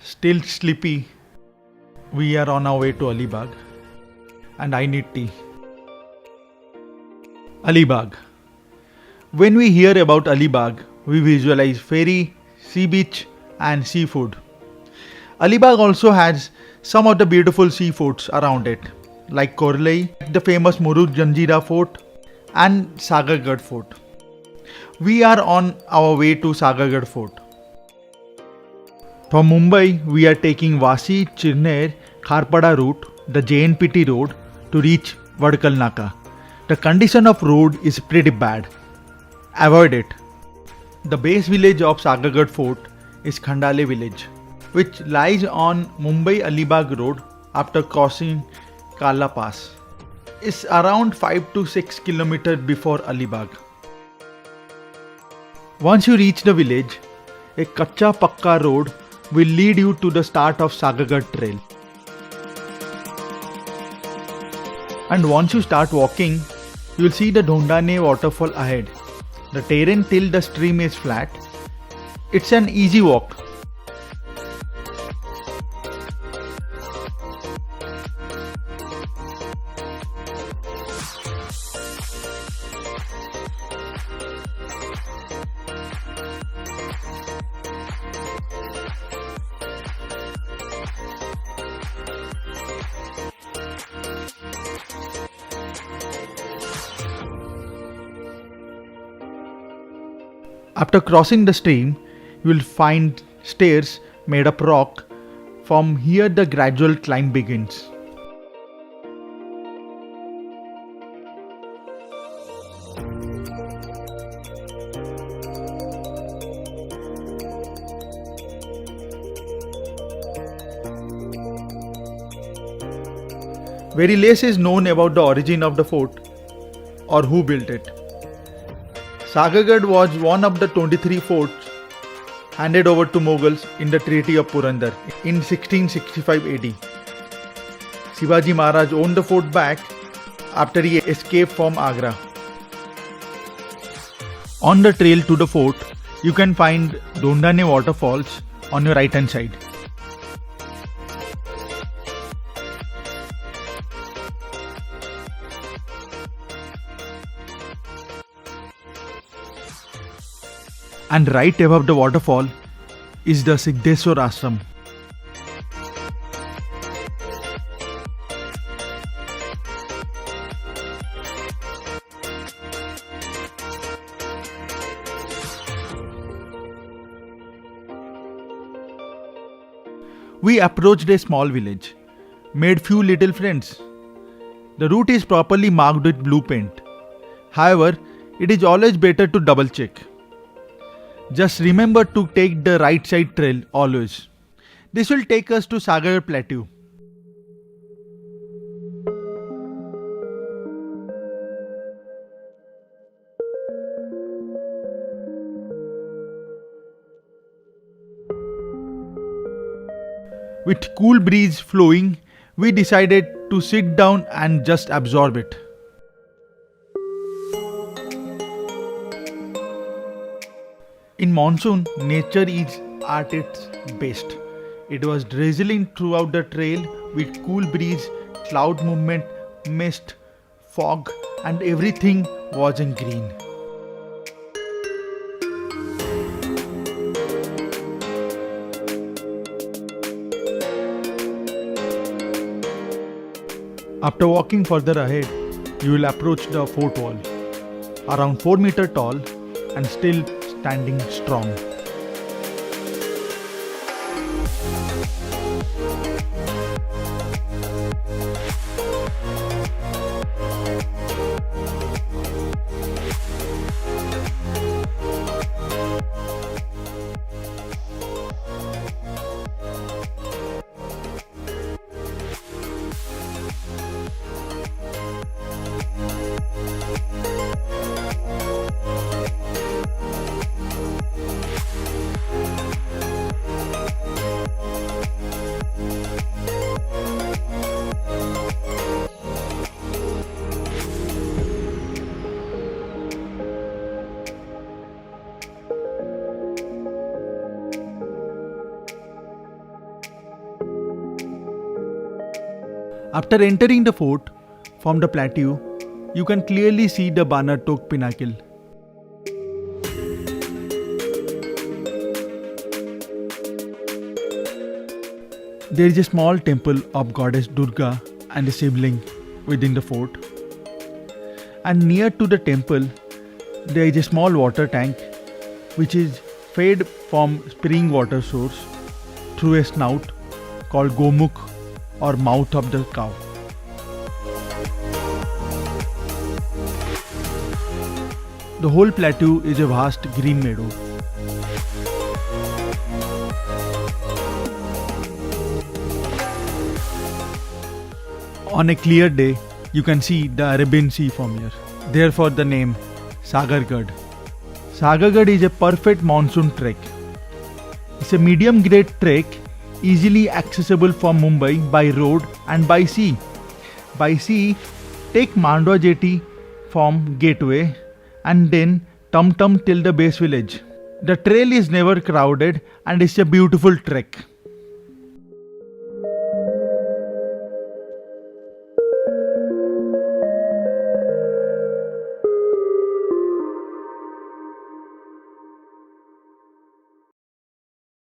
Still sleepy, we are on our way to Alibag, and I need tea. Alibag. When we hear about Alibag, we visualize ferry, sea beach, and seafood. Alibag also has some of the beautiful seaforts around it, like Korlei, the famous Murud Janjira Fort, and Sagargarh Fort. We are on our way to Sagargarh Fort. From Mumbai, we are taking Vasi, Chirner, Kharpada route, the JNPT road, to reach Vadkal Naka. The condition of road is pretty bad. Avoid it. The base village of Sagargarh Fort is Khandale village, which lies on Mumbai-Alibag road after crossing Kala Pass. It's around 5 to 6 kilometers before Alibag. Once you reach the village, a Kacha Pakka road will lead you to the start of Sagargarh trail. And once you start walking, you will see the Dhondane waterfall ahead. The terrain till the stream is flat. It's an easy walk. After crossing the stream, you will find stairs made of rock. From here the gradual climb begins. Very less is known about the origin of the fort or who built it. Sagargarh was one of the 23 forts handed over to Mughals in the Treaty of Purandar in 1665 AD. Shivaji Maharaj owned the fort back after he escaped from Agra. On the trail to the fort, you can find Dhondane waterfalls on your right hand side. And right above the waterfall is the Siddheswar Ashram. We approached a small village, made few little friends. The route is properly marked with blue paint. However, it is always better to double check. Just remember to take the right side trail always. This will take us to Sagargarh Plateau. With cool breeze flowing, we decided to sit down and just absorb it. In monsoon, nature is at its best. It was drizzling throughout the trail with cool breeze, cloud movement, mist, fog, and everything was in green. After walking further ahead, you will approach the fort wall, around 4 meters tall and still standing strong. After entering the fort from the plateau, you can clearly see the Banatok pinnacle. There is a small temple of goddess Durga and a sibling within the fort. And near to the temple, there is a small water tank which is fed from spring water source through a snout called Gomukh or mouth of the cow. The whole plateau is a vast green meadow. On a clear day, you can see the Arabian Sea from here. Therefore the name Sagargarh. Sagargarh is a perfect monsoon trek. It's a medium grade trek easily accessible from Mumbai by road and by sea. By sea, take Mandwa Jetty from Gateway and then Tum Tum till the base village. The trail is never crowded and it's a beautiful trek.